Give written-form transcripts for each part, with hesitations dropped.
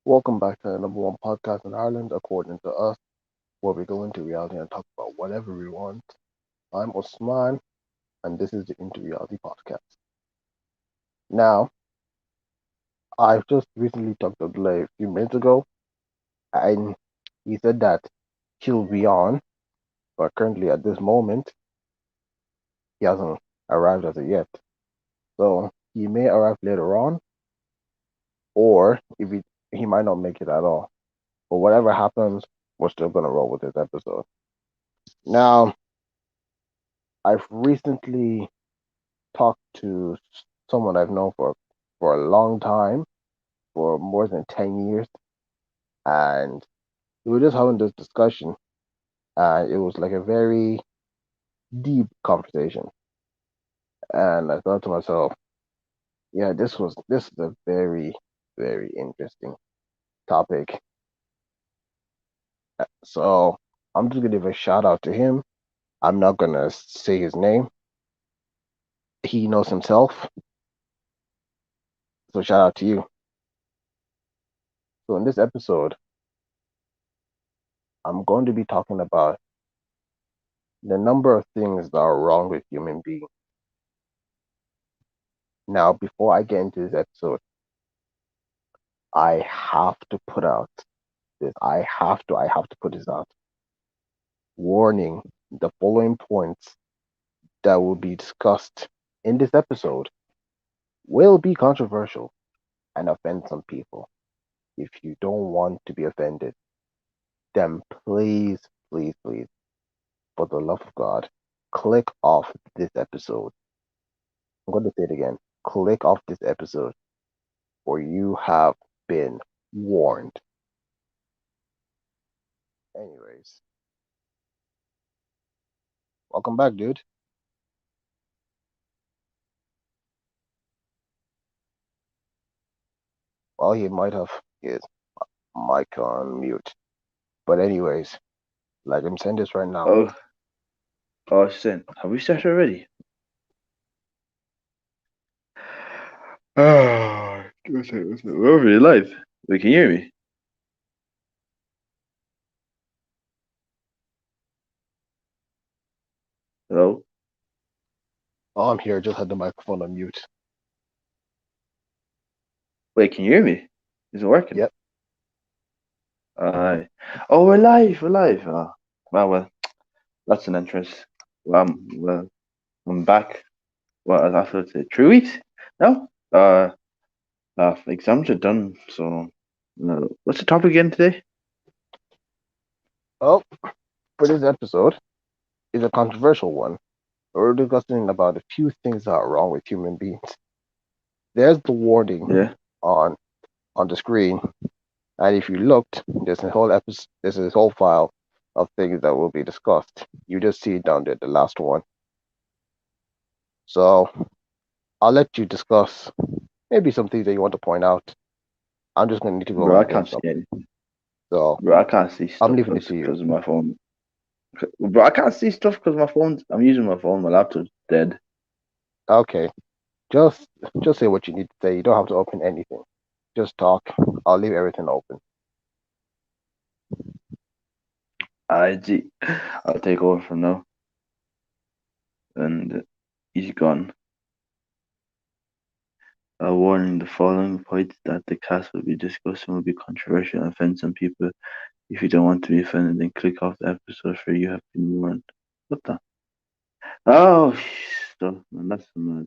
Welcome back to the number one podcast in Ireland, according to us, where we go into reality and talk about whatever we want. I'm Usman, and this is the Into Reality podcast. Now, I've just recently talked to Abdullahi a few minutes ago, and he said that he'll be on, but currently at this moment, he hasn't arrived as of yet. So he may arrive later on, or if he might not make it at all. But whatever happens, we're still gonna roll with this episode. Now, I've recently talked to someone I've known for a long time, for more than 10 years, and we were just having this discussion, and it was like a very deep conversation. And I thought to myself, yeah, this is a very interesting topic. So I'm just gonna give a shout out to him. I'm not gonna say his name. He knows himself. So shout out to you. So in this episode, I'm going to be talking about the number of things that are wrong with human beings. Now, before I get into this episode, I have to put out this. I have to put this out. Warning, the following points that will be discussed in this episode will be controversial and offend some people. If you don't want to be offended, then please, for the love of God, click off this episode. I'm going to say it again. Click off this episode, or you have been warned. Anyways, welcome back, dude. Well, he might have his mic on mute. But anyways, like I'm saying this right now. Oh, Sin, have we started already? Oh, we're already live. Wait, can you hear me? Hello? Oh, I'm here. Just had the microphone on mute. Wait, can you hear me? Is it working? Yep. Uh, oh, we're live. We're live. Well, that's an interest. Well, I'm back. Well, after 3 weeks now. Exams are done. So, what's the topic again today? Oh, for this episode is a controversial one. We're discussing about a few things that are wrong with human beings. There's the warning Yeah. on the screen, and if you looked, there's a whole episode, there's this whole file of things that will be discussed. You just see it down there, the last one. So I'll let you discuss maybe some things that you want to point out. I'm just gonna need to go Bro, ahead I and get can't see started. any. So Bro, I can't see I'm stuff leaving it to you. because of my phone. Bro, I can't see stuff because my phone's. I'm using my phone. My laptop's dead. Okay. Just just say what you need to say. You don't have to open anything. Just talk. I'll leave everything open. IG. I'll take over from now. And he's gone. A warning: the following points that the cast will be discussing will be controversial and offend some people. If you don't want to be offended, then click off the episode for you have been warned. What the? Oh, stuff, man. That's some.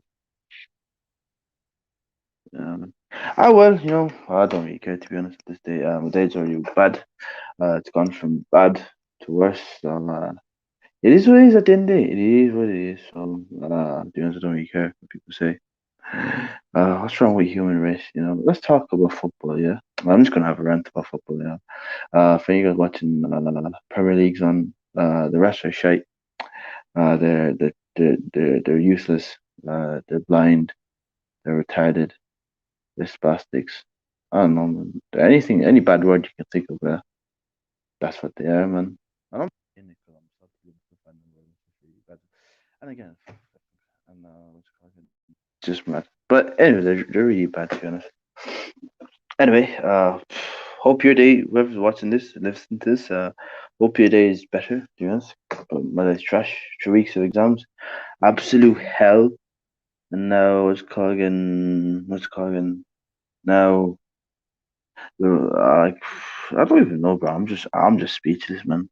Well, I don't really care to be honest with this day. My day's already bad. It's gone from bad to worse. It is what it is at the end of the day. It is what it is. So, to be honest, I don't really care what people say. What's wrong with human race? Let's talk about football. Yeah, I'm just gonna have a rant about football. Yeah. For you guys watching Premier Leagues on, the rest are shite. They're useless. They're blind. They're retarded. They're spastics. I don't know, man. Anything, any bad word you can think of. That's what they are, man. I don't. Cynical, I'm so find the word really bad. And again, and what's it called? Just mad. But anyway, they're really bad to be honest. Anyway, Hope your day, whoever's watching this, listening to this, hope your day is better, to be honest. Whether it's trash, 3 weeks of exams, absolute hell. And now what's it called again? Now, like, I don't even know, bro. I'm just speechless, man.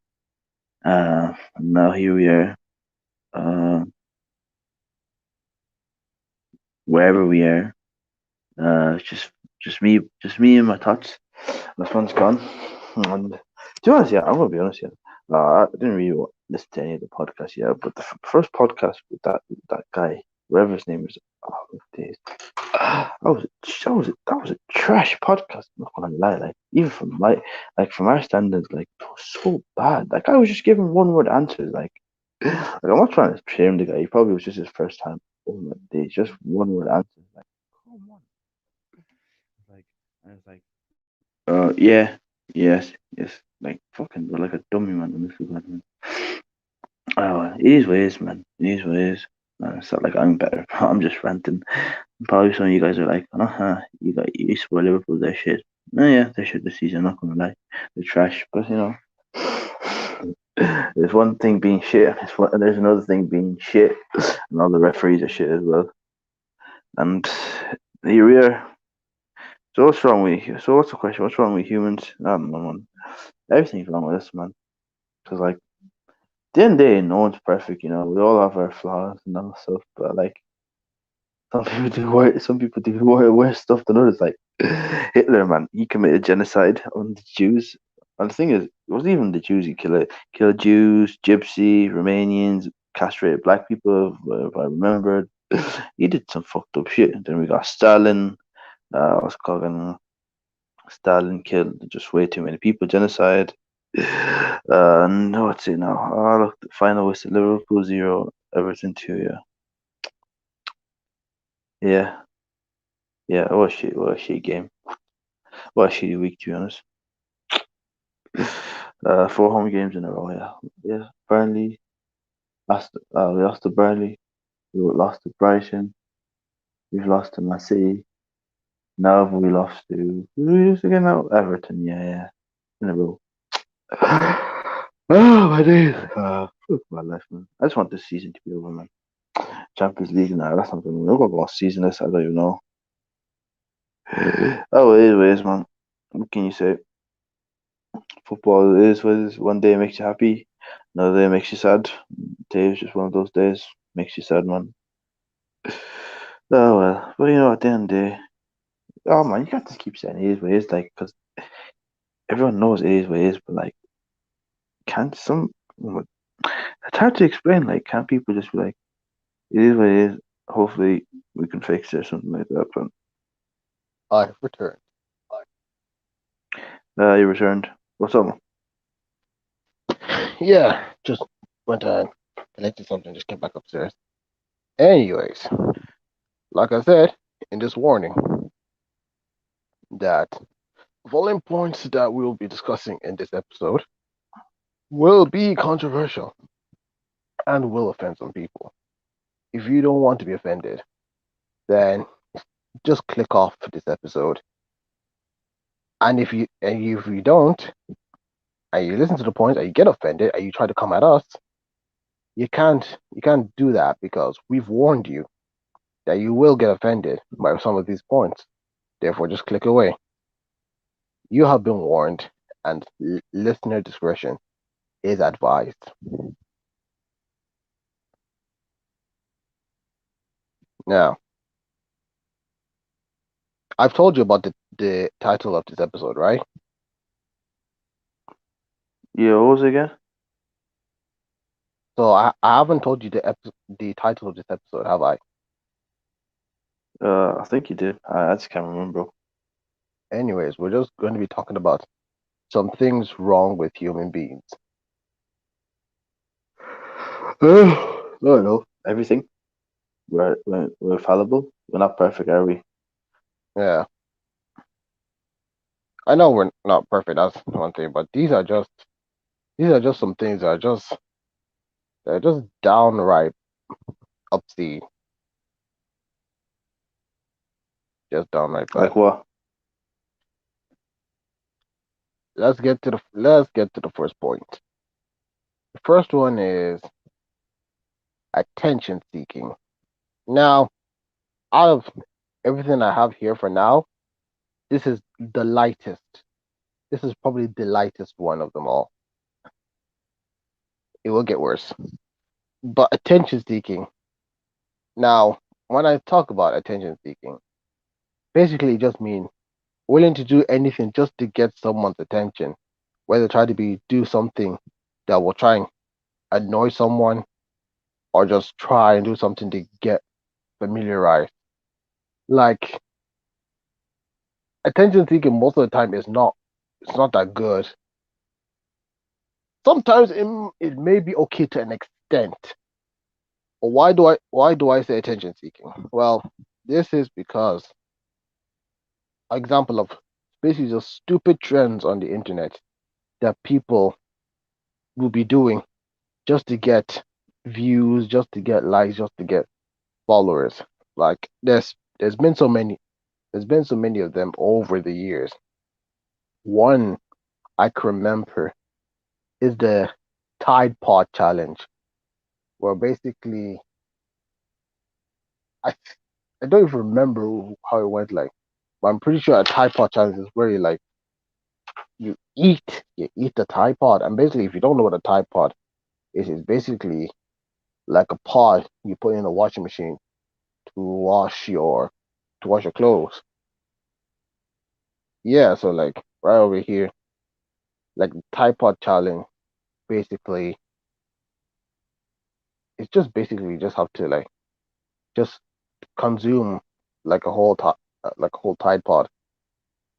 Now here we are, uh, wherever we are. Just me and my thoughts. My phone's gone. And to be honest, yeah, I'm gonna be honest, yeah. I didn't really listen to any of the podcasts yet, but the first podcast with that guy, whatever his name is, oh, days, that was a trash podcast. I'm not gonna lie, like even from our standards, like it was so bad. That guy was just giving one word answers, like I'm not trying to shame the guy. He probably was just his first time. Oh my days, just one word answers, like come on, like and it's like yeah, yes, like fucking like a dummy, man. Honestly, man. Oh, it is what it is, man. It is what it is. It's not like I'm better. I'm just ranting. Probably some of you guys are like, you support Liverpool, they're shit. Oh yeah, they're shit this season. I'm not gonna lie, they're trash. But there's one thing being shit, and there's another thing being shit, and all the referees are shit as well. And here we are. So what's wrong with you? So what's the question? What's wrong with humans? I don't know, man. Everything's wrong with us, man. Because like, at the end of the day, no one's perfect. We all have our flaws and all stuff. But like, some people do worse stuff than others. Like Hitler, man, he committed genocide on the Jews. And the thing is, it wasn't even the Jews he killed Jews, Gypsy, Romanians, castrated black people, if I remembered. He did some fucked up shit. And then we got Stalin. What's it called? Stalin killed just way too many people. Genocide. And what's it now? Oh, look, the final whistle. Liverpool 0, Everton 2. Yeah, yeah, yeah. What a shit! What a shit game! What a shitty week, to be honest. 4 home games in a row. Yeah, yeah. Burnley lost. We lost to Burnley. We lost to Brighton. We've lost to Man City. Now we lost to who did we lose again now? Everton. Yeah, yeah. In a row. Oh my days. Fuck my life, man. I just want this season to be over, man. Champions League now. That's not going to. We're going to go season this. I don't even know. Oh, it is what it is, man. What can you say? Football is what it is. One day makes you happy, another day makes you sad. Today's just one of those days. Makes you sad, man. Oh well, but at the end of the day, oh man, you can't just keep saying it is what it is, like, because everyone knows it is what it is, but like, can't some? It's hard to explain. Like, can't people just be like, it is what it is. Hopefully, we can fix it or something like that. But I've returned. you returned. What's up? Yeah, just went and collected something, just came back upstairs. Anyways, like I said in this warning, that following points that we'll be discussing in this episode will be controversial and will offend some people. If you don't want to be offended, then just click off this episode. And if you don't, and you listen to the points and you get offended and you try to come at us, you can't do that because we've warned you that you will get offended by some of these points. Therefore, just click away. You have been warned, and listener discretion is advised. Now, I've told you about the title of this episode, right? Yeah, what was it again? So I haven't told you the title of this episode, have I? I think you did. I just can't remember. Anyways, we're just going to be talking about some things wrong with human beings. No, no, everything. We're fallible. We're not perfect, are we? Yeah, I know we're not perfect. That's one thing, but these are just some things that are just downright obscene, just downright bad. Like what? let's get to the first point. The first one is attention seeking. Now, out of everything I have here for now, this is the lightest. This is probably the lightest one of them all. It will get worse. But attention seeking. Now, when I talk about attention seeking, basically it just means willing to do anything just to get someone's attention, whether try to be do something that will try and annoy someone or just try and do something to get familiarized. Like attention seeking most of the time is not it's not that good. Sometimes it may be okay to an extent. But why do I say attention seeking? Well, this is because example of basically just stupid trends on the internet that people will be doing just to get views, just to get likes, just to get followers. Like there's been so many of them over the years. One I can remember is the Tide Pod challenge, where basically I I don't even remember how it went like, but I'm pretty sure a Tide Pod challenge is where you eat the Tide Pod, and basically if you don't know what a Tide Pod is, it's basically like a pod you put in a washing machine to wash your clothes. Yeah, so like right over here, like the Tide Pod challenge, basically it's just basically you just have to like just consume like a whole Tide Pod.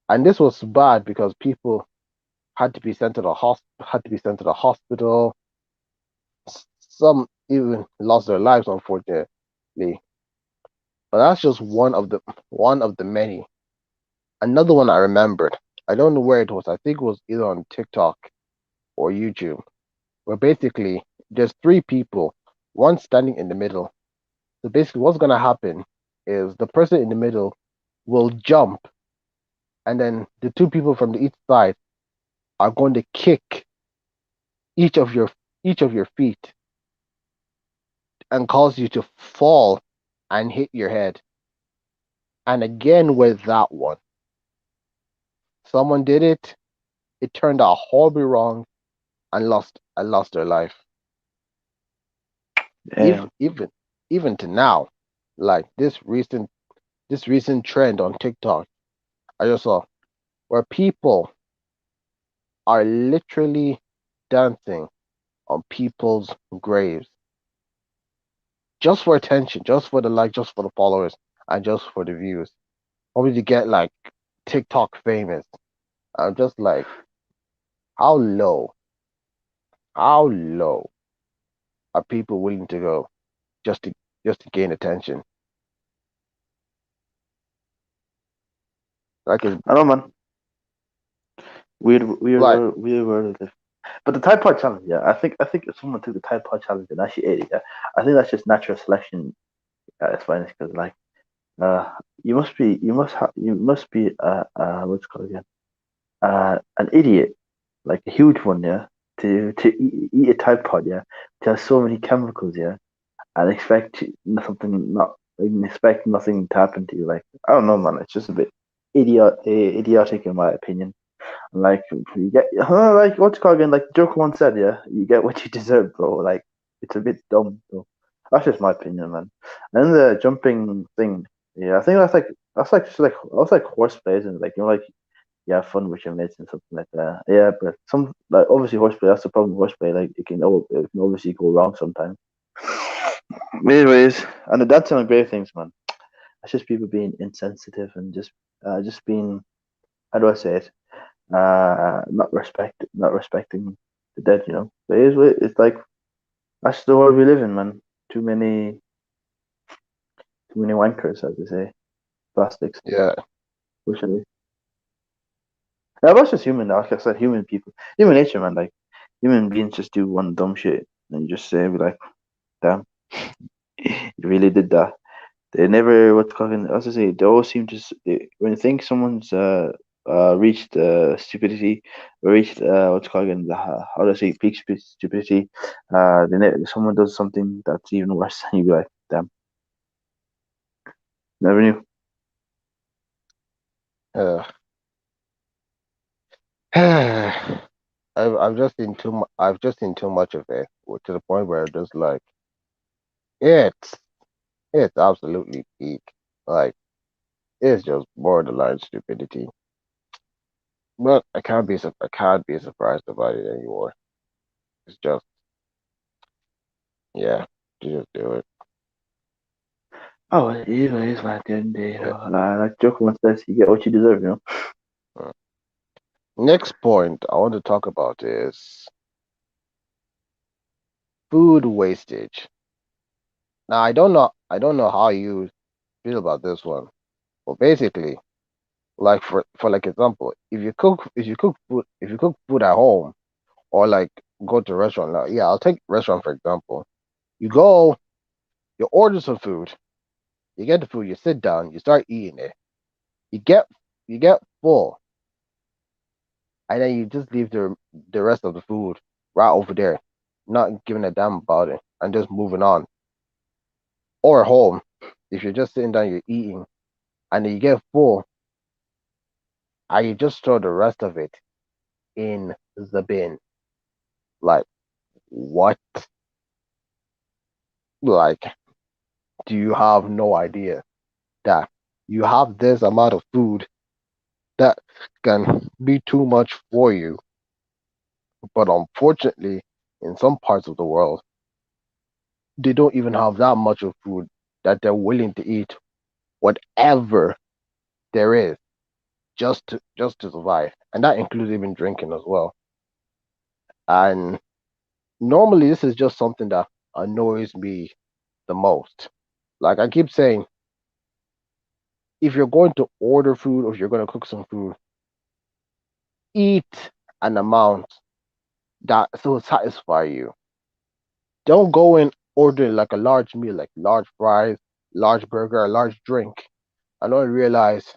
And this was bad because people had to be sent to the hospital. Some even lost their lives, unfortunately. But that's just one of the many. Another one I remembered. I don't know where it was. I think it was either on TikTok or YouTube, where basically there's three people, one standing in the middle. So basically, what's gonna happen is the person in the middle will jump, and then the two people from the each side are going to kick each of your each of your feet and cause you to fall and hit your head. And again with that one, someone did it. It turned out horribly wrong and lost their life. Even Damn. even to now, like this recent trend on TikTok, I just saw where people are literally dancing on people's graves just for attention, just for the like, just for the followers, and just for the views. Probably to get like TikTok famous. I'm just like, how low, how low are people willing to go just to just to gain attention? Like it's I don't know, man. like Weird world. But the Tide Pod challenge, yeah, I think if someone took the Tide Pod challenge and actually ate it, yeah, I think that's just natural selection at its finest. Because like, uh, you must be what's it called again? An idiot, like a huge one, yeah, to eat a Tide Pod, yeah, to have so many chemicals, yeah, and something not like, expect nothing to happen to you. Like, I don't know, man. It's just a bit idiotic in my opinion. Like you get like what's it called again? Like Joker once said, yeah, you get what you deserve, bro. Like it's a bit dumb, though. That's just my opinion, man. And then the jumping thing, yeah, I think that's like just like that's like horseplay, isn't it? Like like you have fun with your mates and something like that. Yeah, but some like obviously horseplay. That's the problem with horseplay. Like it can obviously go wrong sometimes. Anyways, and the dancing on great things, man. That's just people being insensitive and just being, how do I say it? Not respecting the dead. But it's like that's the world we live in, man. Too many, too many wankers, as they say. Plastics, yeah, usually. Yeah, that's just human. Like I said, human people, human nature, man. Like human beings just do one dumb shit, and you just say, be like, damn, you really did that. They never, what's called, I was to say, they always seem to, when you think someone's reached stupidity, reached what's called again, how do I say, peak stupidity. Then someone does something that's even worse, and you be like, damn, never knew. Uh, I've just seen too much. I've just seen too much of it to the point where just like it's it's absolutely peak. Like it's just borderline stupidity. But I can't be surprised about it anymore. It's just yeah, you just do it. Oh, it is what at the end of the day, Yeah. like Joker once says, you get what you deserve, you know. Mm. Next point I want to talk about is food wastage. Now I don't know how you feel about this one, but basically, like for like example, if you cook food at home or like go to a restaurant. Now, yeah, I'll take restaurant for example. You go, you order some food, you get the food, you sit down, you start eating it, you get you get full, and then you just leave the rest of the food right over there, not giving a damn about it, and just moving on. Or at home, if you're just sitting down, you're eating, and then you get full, and you just throw the rest of it in the bin. Like what? Like, do you have no idea that you have this amount of food that can be too much for you? But unfortunately, in some parts of the world, they don't even have that much of food that they're willing to eat whatever there is just to survive, and that includes even drinking as well. And normally, this is just something that annoys me the most. Like I keep saying, if you're going to order food or if you're going to cook some food, eat an amount that will satisfy you. Don't go and order like a large meal, like large fries, large burger, a large drink, and only realize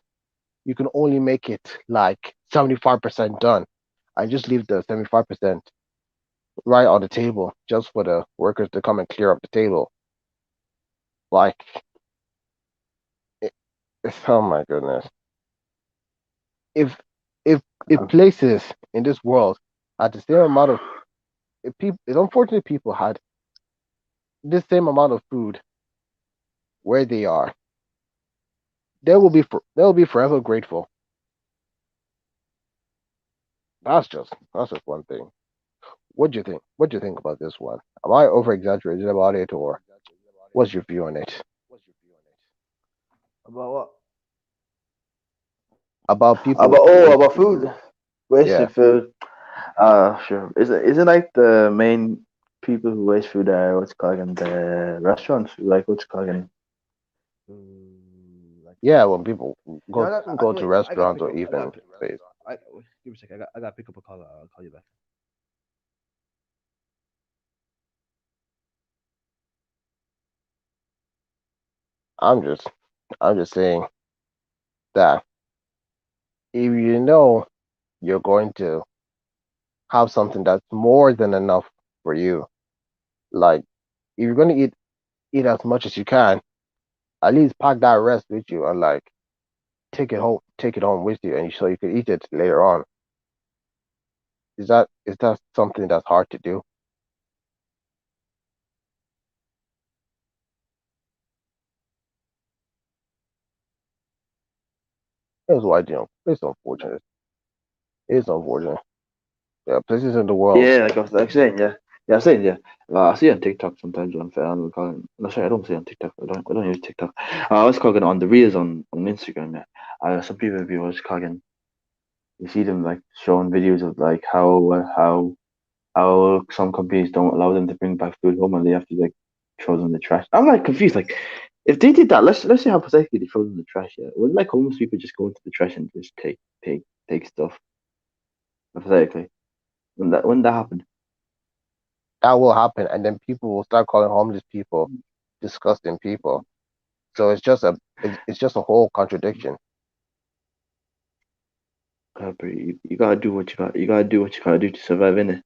you can only make it like 75% done. I just leave the 75% right on the table just for the workers to come and clear up the table. Like, it, oh my goodness. If if if places in this world had the same amount of if people, if unfortunate people had this same amount of food where they are, they will be forever grateful. That's just one thing. What do you think? What do you think about this one? Am I over exaggerating about it, or what's your view on it? About what? About people About who waste about food? food, wasted Yeah, food. Sure. Is it like the main people who waste food are what's it called in the restaurants? Like what's it called in? Like yeah. When people yeah, go to wait, I gotta restaurants pick or up. even space, Wait, give me a second. I gotta pick up a call. I'll call you back. I'm just I'm just saying that if you know you're going to have something that's more than enough for you, like if you're going to eat as much as you can, at least pack that rest with you and like take it home with you, and so you can eat it later on. Is that something that's hard to do? That's why it's unfortunate. It's unfortunate. There are places in the world. Yeah, like I was like saying, yeah, yeah, I was saying, yeah. I see on TikTok sometimes on calling. No, sorry, I don't see on TikTok. I don't use TikTok. I was calling on the reels on Instagram. Yeah, some people be was calling. You see them like showing videos of like how some companies don't allow them to bring back food home and they have to like throw them in the trash. I'm like confused. Like, if they did that, let's say hypothetically they throw them in the trash. Yeah, wouldn't like homeless people just go into the trash and just take stuff? Hypothetically, wouldn't that happen? That will happen, and then people will start calling homeless people disgusting people. So it's just a whole contradiction. But you gotta do what you gotta do what you gotta do to survive in it.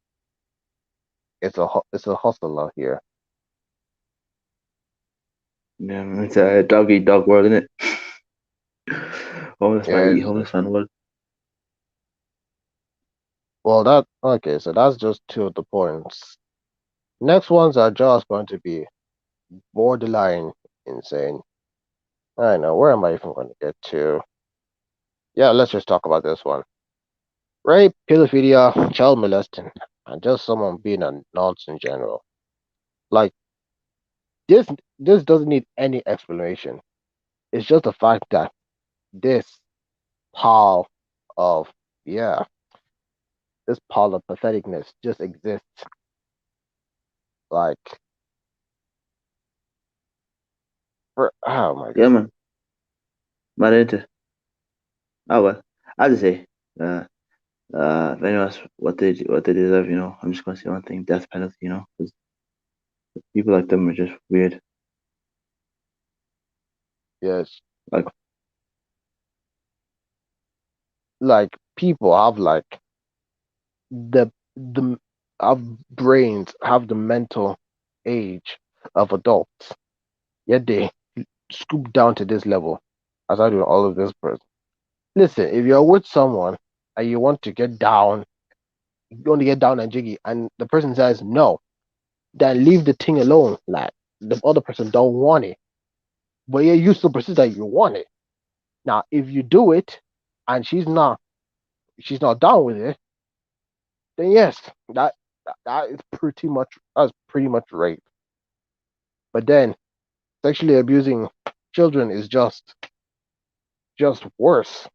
It's a hustle out here. Yeah, man, it's a dog eat dog world, isn't it? Homeless man Yeah. eat homeless man world. Well, that okay. So that's just two of the points. Next ones are just going to be borderline insane. I know. Where am I even going to get to? Yeah, let's just talk about this one. Rape, pedophilia, child molesting, and just someone being a nonce in general. Like this, this doesn't need any explanation. It's just the fact that this pile of yeah, this pile of patheticness just exists. Like, oh my Yeah, god. man. Mad into. Oh well. I just say, uh, if anyone asks what they deserve, I'm just gonna say one thing: death penalty. Because people like them are just weird. Yes, Like, like people have like the have brains, have the mental age of adults, yet they scoop down to this level as I do all of this person. Listen, if you're with someone and you want to get down, you want to get down and jiggy, and the person says no, then leave the thing alone. Like the other person don't want it, but yeah, you still persist that you want it. Now, if you do it and she's not down with it, then yes, that is pretty much rape. But then sexually abusing children is just worse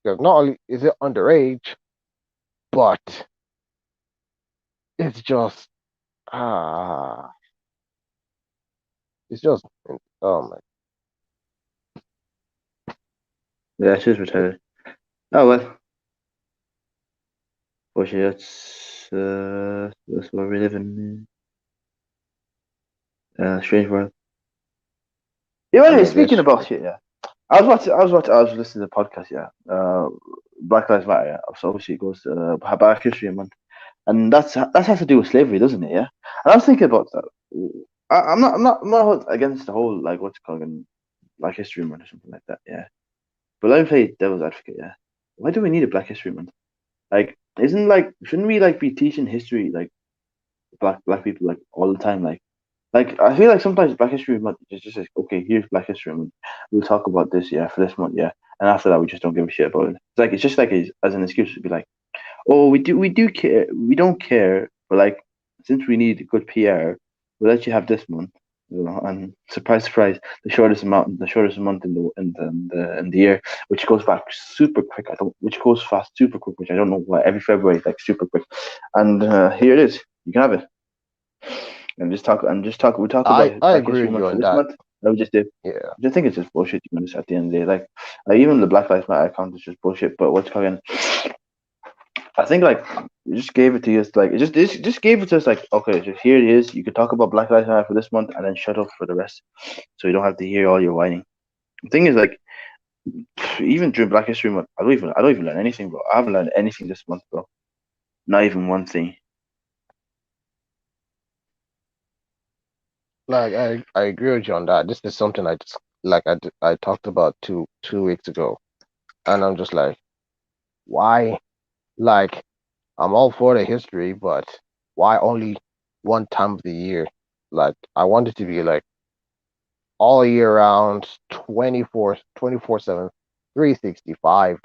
because not only is it underage, but it's just ah, it's just oh my. yeah, she's retired. Oh well. Fortunately, that's what we live in. Strange world. Yeah. I Anyway, mean, speaking this about shit, yeah. I was listening to the podcast, yeah. Black Lives Matter, yeah. So obviously it goes Black History Month, and that has to do with slavery, doesn't it? Yeah. And I was thinking about that. I'm not against the whole like what's it called Black History Month or something like that. Yeah. But let me play devil's advocate. Yeah. Why do we need a Black History Month? Like, shouldn't we like be teaching history like black people like all the time? Like I feel like sometimes Black History Month is just like, okay, here's Black History Month. We'll talk about this, yeah, for this month, yeah, and after that we just don't give a shit about it. It's just like as an excuse to be like, oh, we do care, we don't care, but like since we need good PR, we'll let you have this month, and surprise, surprise, the shortest month in the year, which goes back super quick. Which goes fast, super quick, which I don't know why. Every February is like super quick, and here it is. You can have it and just talk. We talk about I Black agree History with you Month for on this that. month. And we just do. Yeah, I just think it's just bullshit. To be honest, at the end of the day, like even the Black Lives Matter account is just bullshit. But what's called? I think like it just gave it to us like it just gave it to us like okay, just here it is. You can talk about Black Lives Matter for this month and then shut up for the rest, so you don't have to hear all your whining. The thing is like even during Black History Month, I don't even learn anything, bro. I haven't learned anything this month, bro. Not even one thing. like I agree with you on that. This is something I just like I talked about two weeks ago, and I'm just like, why? Like I'm all for the history, but why only one time of the year? Like I want it to be like all year round, 24/7, 365,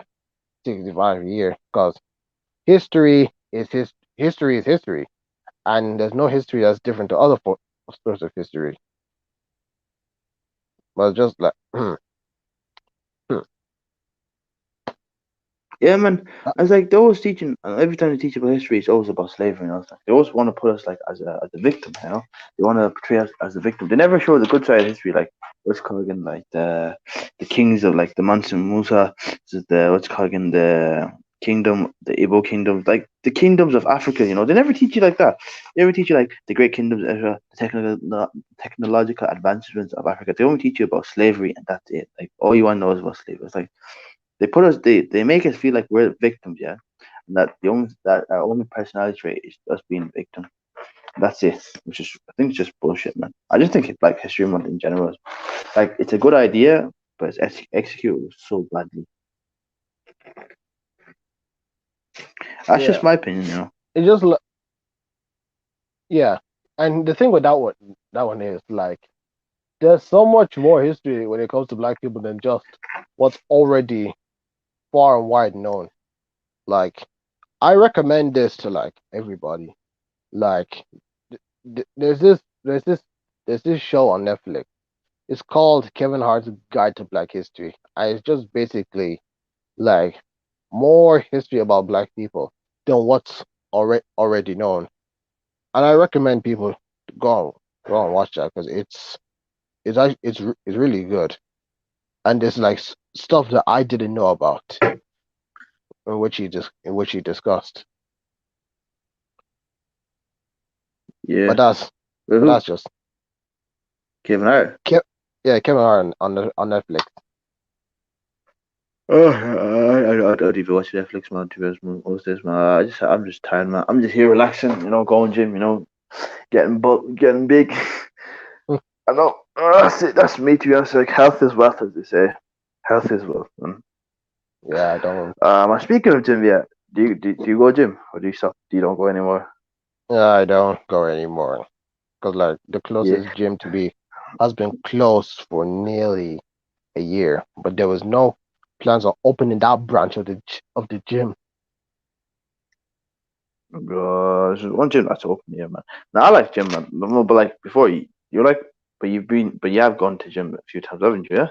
65 a year. Because history is history, and there's no history that's different to other sorts of history. But just like, Yeah, man. I was like, they always teaching. Every time they teach about history, it's always about slavery. And I was like, they always want to put us like as a victim. They want to portray us as the victim. They never show the good side of history, like what's called again, like the kings of like the Mansa Musa, the what's called again the Igbo kingdom, like the kingdoms of Africa. They never teach you like that. They never teach you like the great kingdoms, the technological advancements of Africa. They only teach you about slavery, and that's it. Like all you want to know is about slavery. It's like they make us feel like we're victims, yeah, and that the only that our only personality trait is us being a victim. That's it, which is I think it's just bullshit, man. I just think it, like history month in general, like it's a good idea, but it's executed so badly. That's just Yeah, my opinion, you know. it just yeah. And the thing with that one is like there's so much more history when it comes to black people than just what's already far and wide known. Like I recommend this to like everybody. Like there's this show on Netflix. It's called Kevin Hart's Guide to Black History. And it's just basically like more history about black people than what's already known. And I recommend people to go and watch that because it's really good. And there's like stuff that I didn't know about in which he discussed. But Yeah. that's But but who? that's just Kevin Hart. Ke- yeah, Kevin Hart on Netflix. Oh, I don't even watch Netflix, man. To be honest, man, most days, man. I'm just tired, man. I'm just here relaxing, going gym, getting big. I know. That's it. That's me, to be honest. Like health is wealth, as they say. Health is wealth, man. Yeah, I don't. Speaking of gym, yeah. Do you go gym or do you stop? Do you don't go anymore? Yeah, I don't go anymore because like the Yeah. closest gym to me has been closed for nearly a year, but there was no plans on opening that branch of the gym. There's one gym that's open here, man. Now I like gym, man. But, no, but like before you like, but you have gone to gym a few times, haven't you? Yeah.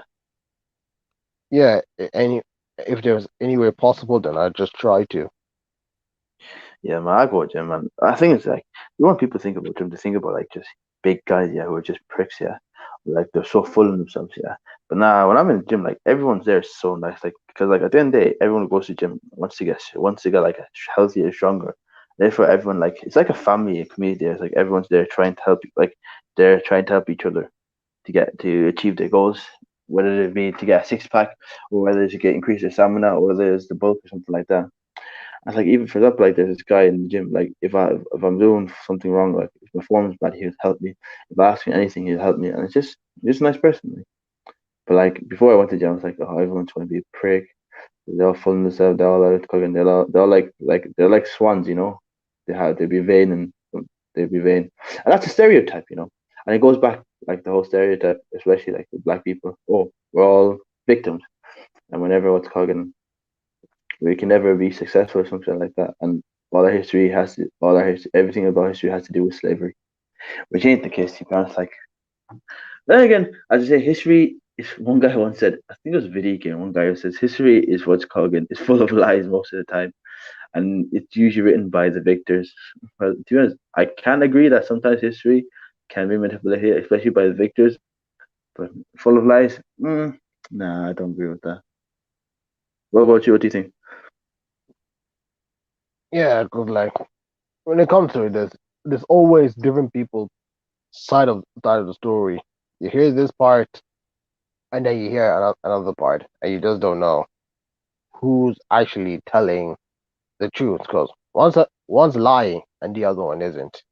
Yeah, any if there's any way possible, then I just try to. Yeah, man, I go to gym, man. I think it's like you want people to think about gym, to think about like just big guys, yeah, who are just pricks, yeah. Like they're so full of themselves, yeah. But now when I'm in the gym, like everyone's there is so nice, like because like at the end of the day, everyone who goes to the gym wants to get like a healthier, stronger. Therefore, everyone like it's like a family, a community. It's like everyone's there trying to help, like they're trying to help each other to achieve their goals, whether it be to get a six pack or whether it's to get increase their stamina or whether it's the bulk or something like that. And like even for that, like there's this guy in the gym. Like if I'm doing something wrong, like if my form's bad, he would help me. If I ask me anything, he'd help me. And it's just a nice person. Like. But like before I went to gym, I was like, oh, everyone's going to be a prick. They're all full of themselves. They're all out cooking. They're all like they're like swans, you know. They'd be vain and they'd be vain, and that's a stereotype, you know. And it goes back like the whole stereotype, especially like with black people. Oh, we're all victims, and whenever what's called we can never be successful or something like that. And all our history, everything about history has to do with slavery, which ain't the case. To be honest, like then again, as I say, history is one guy once said. I think it was a video game. One guy who says history is what's called is full of lies most of the time, and it's usually written by the victors. Well, to be honest, I can agree that sometimes history can be manipulated, especially by the victors, but full of lies. Nah, I don't agree with that. What about you? What do you think? Yeah, because like when it comes to it, there's always different people side of the story. You hear this part, and then you hear another part, and you just don't know who's actually telling the truth. Because one's lying and the other one isn't.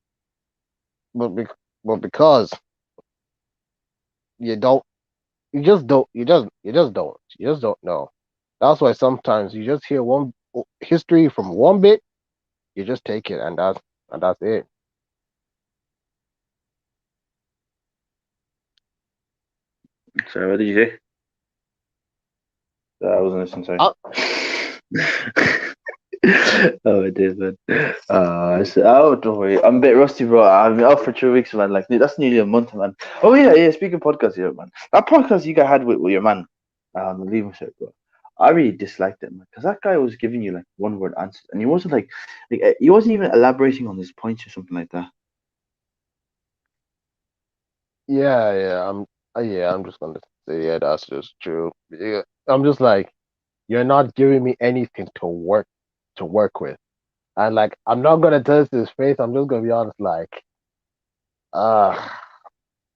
But but because you don't, you just don't know. That's why sometimes you just hear one history from one bit, you just take it, and that's it. Sorry, what did you say? I wasn't listening. Sorry. Uh, Oh, it is, man. Oh, don't worry. I'm a bit rusty, bro. I've been out for 2 weeks, man. Like that's nearly a month, man. Oh yeah, yeah. Speaking of podcasts, here, man. That podcast you guys had with your man, leaving shit, bro. I really disliked it, man, because that guy was giving you like one word answers, and he wasn't he wasn't even elaborating on his points or something like that. yeah, I'm just gonna say yeah, that's just true. Yeah, I'm just like you're not giving me anything to work with. And like I'm not gonna tell this to his face. I'm just gonna be honest. Like, uh,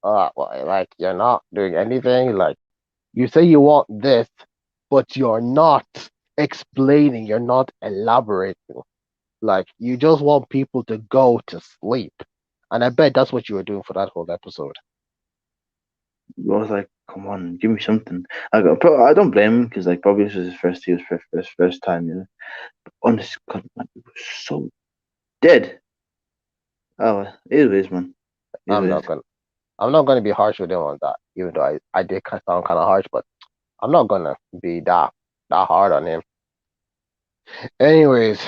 well, like you're not doing anything. Like you say you want this, but you're not explaining, you're not elaborating. Like you just want people to go to sleep. And I bet that's what you were doing for that whole episode. I was like, come on, give me something. I don't blame him because like probably this was his first time, you know. Honest God, man, it was so dead. Oh, well, it is what it is, man. It is I'm what it not is. gonna I'm not gonna be harsh with him on that, even though I did sound kinda harsh, but I'm not gonna be that hard on him. Anyways,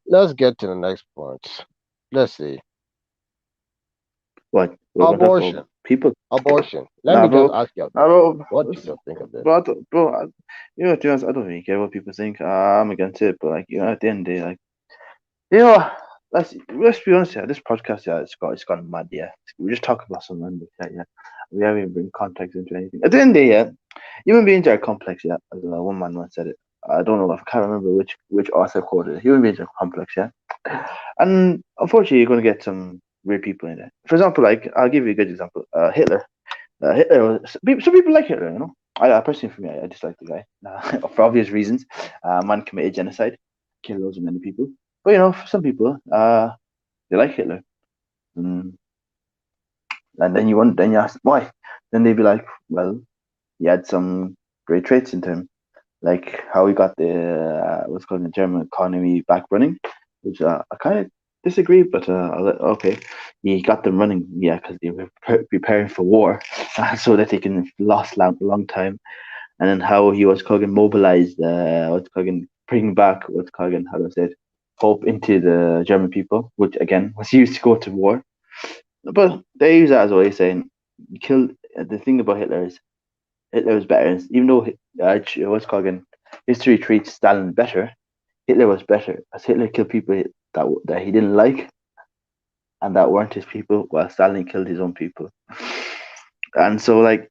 let's get to the next point. Let's see. What? We're gonna talk about Abortion. people? Abortion. Let Nah, me just bro. ask you, Nah, bro. what do you think of this? Bro, you know, to be honest, I don't really care what people think. I'm against it, but like, you know, at the end of the day, like, you know, let's be honest, yeah. This podcast, yeah, it's gone mad, yeah. We just talk about some random shit, yeah. We haven't even bring context into anything. At the end of the day, yeah, human beings are complex, yeah. As one man once said it. I don't know, I can't remember which author quoted it. Human beings are complex, yeah. And unfortunately, you're going to get some weird people in there. For example, like I'll give you a good example. Hitler. Hitler was some people like Hitler, you know. I personally, for me, I dislike the guy for obvious reasons. Man committed genocide, killed loads of many people. But you know, for some people, they like Hitler. Mm, and then you ask why. Then they'd be like, well, he had some great traits in him, like how he got the what's called the German economy back running, which I kind of disagree, but okay, he got them running, yeah, because they were preparing for war, so that they can last long time, and then how he was called mobilized, what's called bring back what's called how do I say it, hope into the German people, which again was used to go to war, but they use that as a way of saying you killed. The thing about Hitler is Hitler was better. Even though what's called history treats Stalin better, Hitler was better as Hitler killed people that he didn't like and that weren't his people, while Stalin killed his own people. And so, like,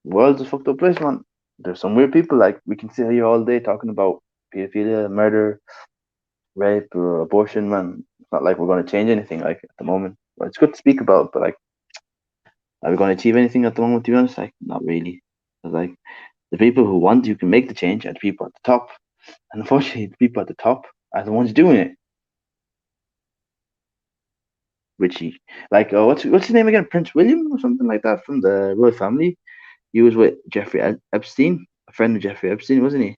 world's a fucked up place, man. There's some weird people. Like, we can sit here all day talking about pedophilia, murder, rape, or abortion, man. It's not like we're going to change anything, like, at the moment. Well, it's good to speak about, but, like, are we going to achieve anything at the moment, to be honest? Like, not really. 'Cause, like, the people who want you can make the change are the people at the top. And unfortunately, the people at the top are the ones doing it. Which he, like, what's his name again? Prince William or something like that from the royal family. He was with Jeffrey Epstein, a friend of Jeffrey Epstein, wasn't he?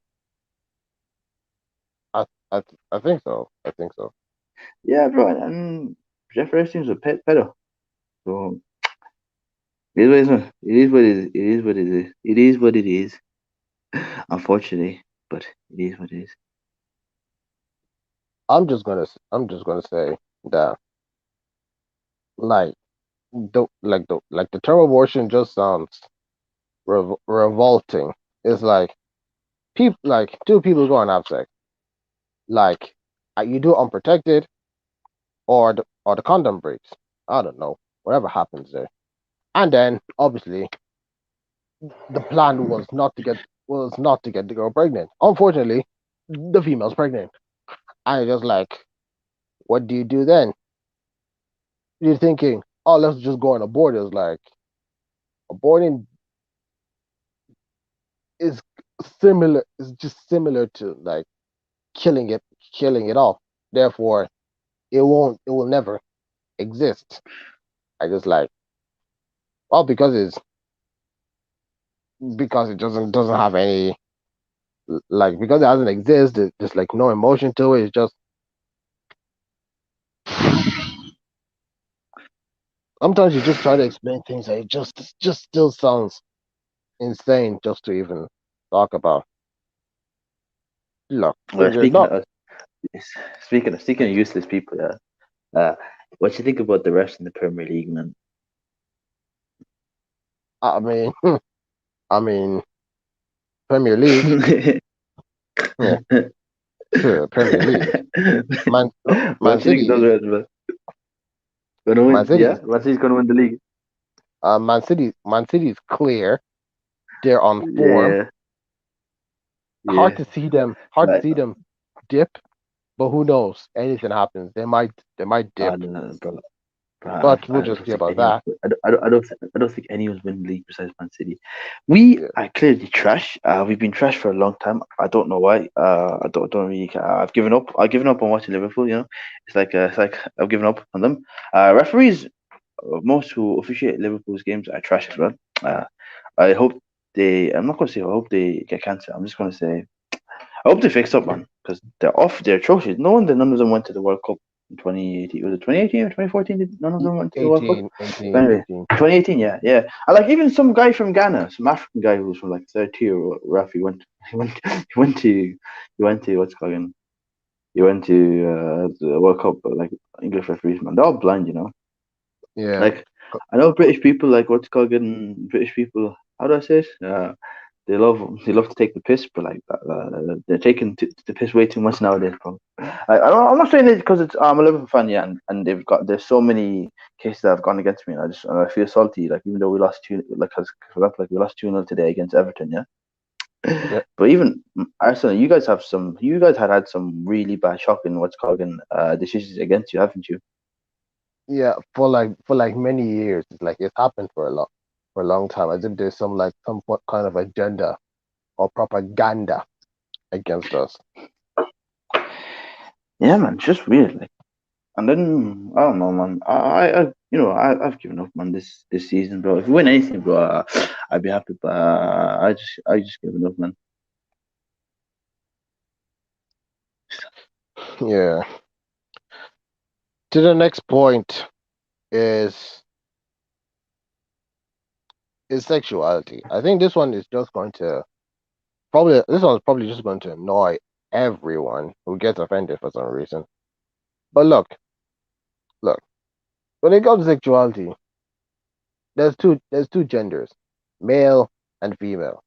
I I I think so. I think so. Yeah, bro. And Jeffrey Epstein's a pedo. So it is what it is. It is what it is. It is what it is. It is what it is. Unfortunately, but it is what it is. I'm just gonna say that like the term abortion just sounds revolting. It's like people like two people go and have sex. Like you do it unprotected or the condom breaks. I don't know. Whatever happens there. And then obviously the plan was not to get the girl pregnant. Unfortunately, the female's pregnant. And you're just like, what do you do then? You're thinking, oh, let's just go and abort. It's like aborting is similar. Is just similar to like killing it, killing it off. Therefore, it will never exist. I just like, well, because it doesn't have any like because it doesn't exist. There's like no emotion to it. It's just sometimes you just try to explain things and it just still sounds insane just to even talk about. Look, Well, there's not. speaking of useless people, yeah. What you think about the refs in the Premier League, man? I mean, I mean, Premier League, yeah, Premier League. Man, Man What you think City those is refs, man? Gonna Man win? City Yeah, is Man City's gonna win the league. Man City is clear. They're on form. Yeah, Hard yeah. to see them. Hard to Right. see them dip. But who knows? Anything happens. They might I dip. don't know, bro. Bruh, But we'll just don't see think about anyone's. that. I don't think anyone's winning the league besides Man City. We Yeah, are clearly trash. We've been trash for a long time. I don't know why. I don't really. I've given up. I've given up on watching Liverpool. It's like I've given up on them. Referees, most who officiate Liverpool's games are trash as well. Uh, I hope they. I'm not gonna say I hope they get cancelled. I'm just gonna say I hope they fix up, man, because they're off. They're atrocious. None of them went to the World Cup in 2018. Was it 2018 or 2014? None of them went to the World Cup. 18, 18, But anyway, 18. 2018, yeah, yeah. I like even some guy from Ghana, some African guy who was from like third tier. Rough. He went. He went. He went to. He went to what's it called again? He went to the World Cup. But like English referees, man, they're all blind, you know. Yeah, Like I know British people like what's it called again? British people. How do I say it? They love to take the piss, but like they're taking the piss way too much nowadays, bro. I'm not saying it because it's I'm a Liverpool fan, yeah, and there's so many cases that have gone against me, and I feel salty. Like even though we lost two, like 'cause for example, like we lost 2-0 today against Everton, yeah. yeah, But even Arsenal, you guys had some really bad shocking what's called decisions against you, haven't you? yeah. For like many years, it's like it's happened for a long time. As if there's some kind of agenda or propaganda against us. Yeah, man, it's just weird. Like, and then I don't know, man. I've given up, man. This season, bro. If we win anything, bro, I'd be happy. But I just given up, man. Yeah. To the next point is is sexuality. I think this one is just going to probably this one's probably just going to annoy everyone who gets offended for some reason. But look, when it comes to sexuality, there's two genders, male and female.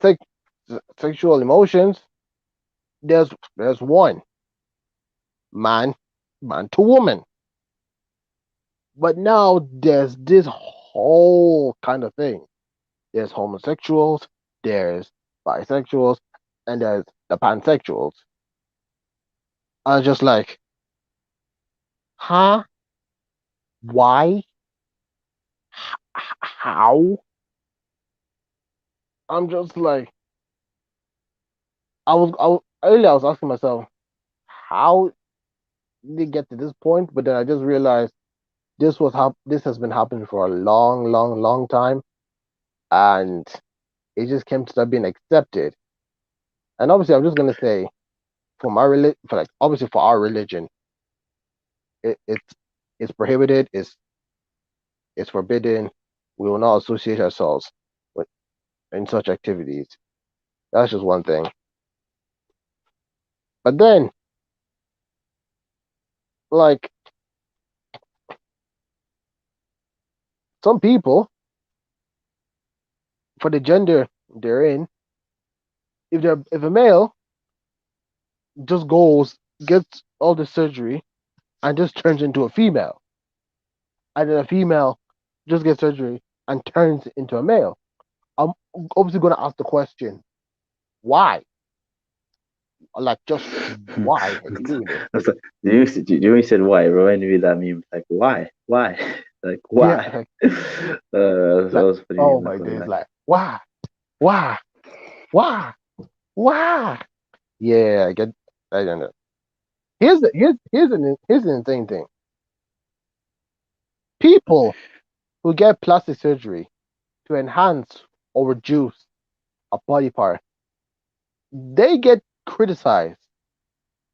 Sex, Sexual emotions, there's one, man, man to woman. But now there's this whole kind of thing. There's homosexuals, there's bisexuals, and there's the pansexuals. I was just like, huh? Why? How? I'm just like, earlier I was asking myself, how did it get to this point? But then I just realized this has been happening for a long, long, long time, and it just came to start being accepted. And obviously, I'm just gonna say, obviously for our religion, it's prohibited, it's forbidden. We will not associate ourselves with in such activities. That's just one thing. But then, like some people, for the gender they're in, if a male just goes gets all the surgery and just turns into a female, and then a female just gets surgery and turns into a male, I'm obviously going to ask the question, why? Like, just why are you doing this? That's like, you said why? It reminded me of that meme. Like why, like Yeah, why? That like, was a funny oh meme. Not my gonna days, lie. like, why? Why? Why? Why? Yeah, I don't know. Here's the insane thing. People who get plastic surgery to enhance or reduce a body part, they get criticized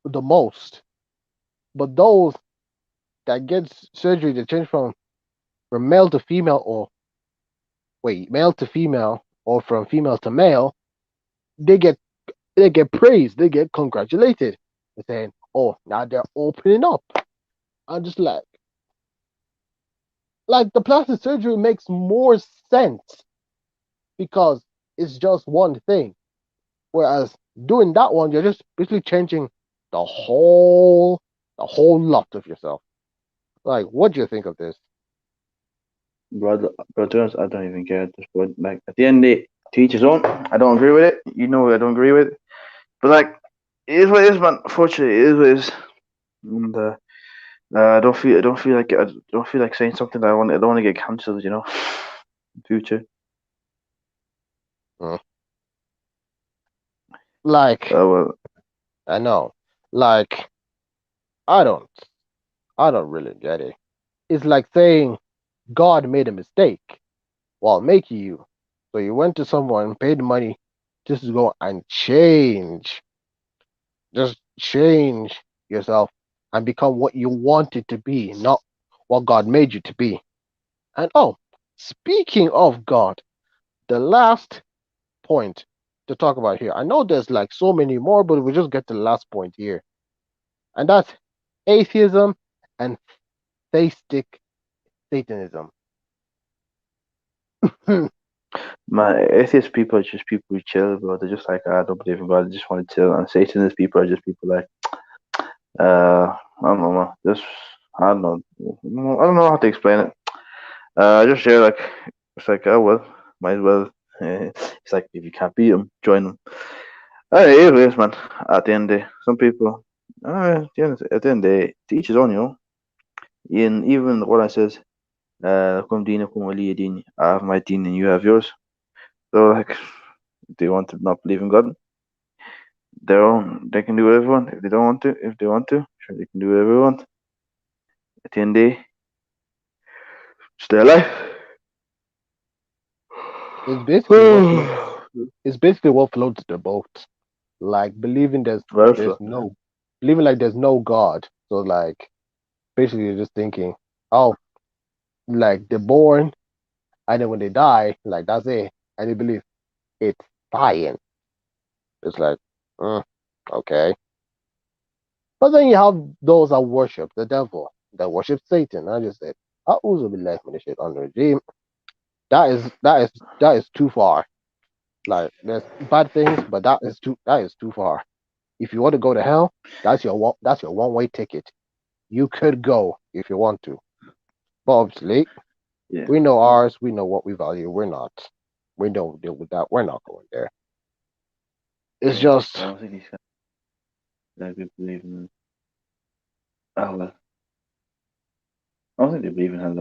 the most. But those that get surgery to change from male to female, or male to female, or from female to male, they get they get praised, they get congratulated. They're saying, "Oh, now they're opening up." I'm just like the plastic surgery makes more sense because it's just one thing. Whereas doing that one, you're just basically changing the whole the whole lot of yourself. Like, what do you think of this? Bro, to be honest, I don't even care at this point. Like at the end of the day, to each his own. I don't agree with it. You know, I don't agree with it. But like, it is what it is, man. Unfortunately, it is what it is. And I don't feel like saying something that I don't want to get cancelled. In future. Mm. Like, Well, I know. Like, I don't, I don't really get it. It's like saying God made a mistake while making you. So you went to someone, paid money just to go and just change yourself and become what you wanted to be, not what God made you to be. And oh, speaking of God, the last point to talk about here. I know there's like so many more, but we just get to the last point here. And that's atheism and theistic Satanism. my atheist people are just people who chill, bro. They're just like, I don't believe in God. I just want to chill. And Satanist people are just people like, I don't know, man. Just I don't know. I don't know how to explain it. Just share like it's like, oh well, might as well. It's like if you can't beat them, join them. Anyways, man. At the end of the day, some people, at the end of the day, to each his own, And even the Quran says, "Lakum dinakum waliya din." I have my deen and you have yours. So like, if they want to not believe in God, their own. They can do whatever they want. If they don't want to, if they want to, sure they can do whatever they want. At the end of the day, it's their life. it's basically what floats. It's basically what floats the boat. Like believing Well, there's so, no believing like there's no God. So like basically you're just thinking, oh, like they're born and then when they die, like that's it. And they believe it's science. It's like, mm, okay. But then you have those that worship the devil, that worship Satan. I just said, "A'udhu billahi minash shaitanir rajim." That is too far. Like there's bad things, but that is too far. If you want to go to hell, that's your one way ticket. You could go if you want to. But obviously, yeah, we know ours, we know what we value. We don't deal with that. We're not going there. It's yeah. I just don't think these guys believe in. Oh well, I don't think they believe in hell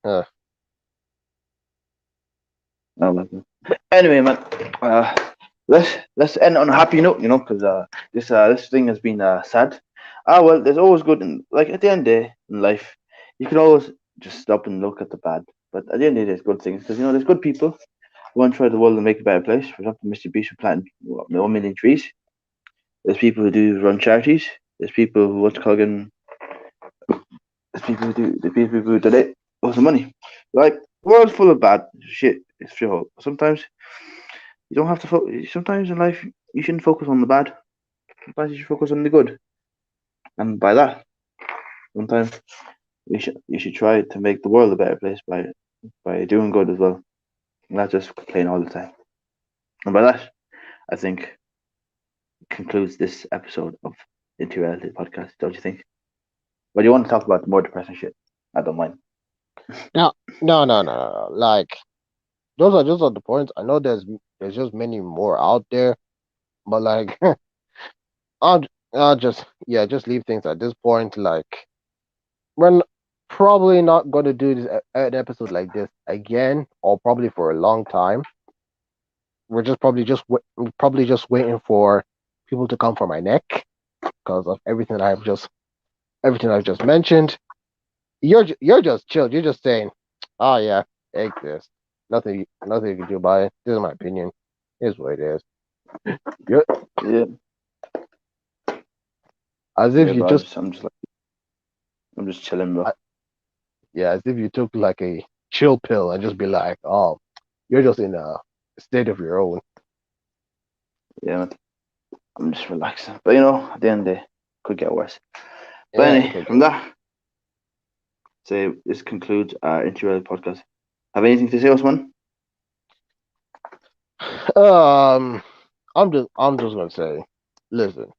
though. uh, Oh well. Anyway, man, uh, let's end on a happy note, because this thing has been sad. Well, there's always good in like at the end of the day in life, you can always just stop and look at the bad. But at the end of the day, there's good things because there's good people who want to try the world and make it a better place. For example, Mr. Beast who planted 1 million trees. There's people who do run charities. There's people who want to call in. There's people who do the people who donate lots of money. Like the world's full of bad shit. It's true. Sometimes you don't have to. Sometimes in life, you shouldn't focus on the bad. Sometimes you should focus on the good. And by that, sometimes you should try to make the world a better place by doing good as well, not just complain all the time. And by that, I think concludes this episode of Into Reality podcast. Don't you think? But you want to talk about more depressing shit? I don't mind. no, no. Like those are just the points. I know there's just many more out there, but like I'll I'll just leave things at this point. Like we're probably not going to do an episode like this again, or probably for a long time. We're probably just waiting for people to come for my neck because of everything I've just mentioned. You're just chilled. You're just saying, oh yeah, it exists. Nothing you can do about it. This is my opinion. Here's what it is. You're Yeah, as if yeah, you bro. just I'm just chilling, bro. uh, yeah, as if you took like a chill pill and just be like, oh, you're just in a state of your own. Yeah, man. I'm just relaxing. But at the end of the day, could get worse. But Yeah, it anyway, could from get that, say this concludes our Into podcast. Have anything to say, Usman? um I'm just gonna say, listen,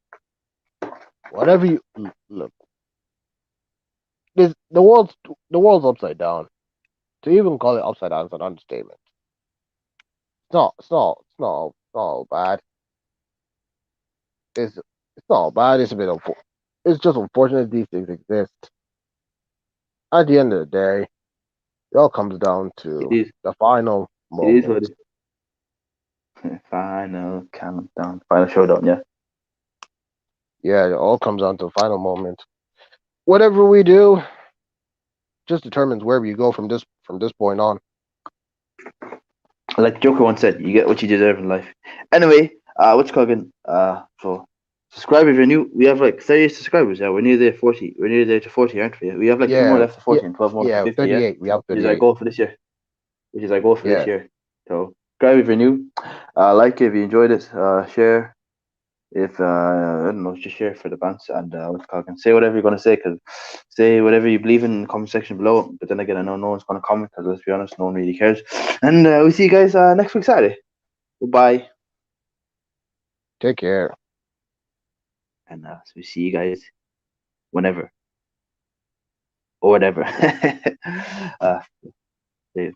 whatever you look, this the world's upside down. To even call it upside down is an understatement. It's not all bad. It's not all bad. It's a bit of It's just unfortunate these things exist. At the end of the day, it all comes down It to is. the final It is moment. what it is. Final countdown. Final showdown. Yeah. Yeah, it all comes down to the final moment. Whatever we do just determines where we go from this point on. Like Joker once said, you get what you deserve in life. Anyway, what's cooking? So subscribe if you're new. We have like 30 subscribers. Yeah, we're near there 40. We're near there to 40, aren't we? We have like 2 more Yeah, left to yeah, 40 and 12 more to yeah. 50. Yeah, 38. We have which is our 38. goal for this year. Which is our goal for this Yeah, year. So subscribe if you're new. Like if you enjoyed it. Share if I don't know, just share it for the bands and what's called, and say whatever you're gonna say, cause say whatever you believe in the comment section below. But then again, I know no one's gonna comment because let's be honest, no one really cares. And we'll see you guys next week Saturday. Goodbye, take care. and so we see you guys whenever or whatever. uh, man.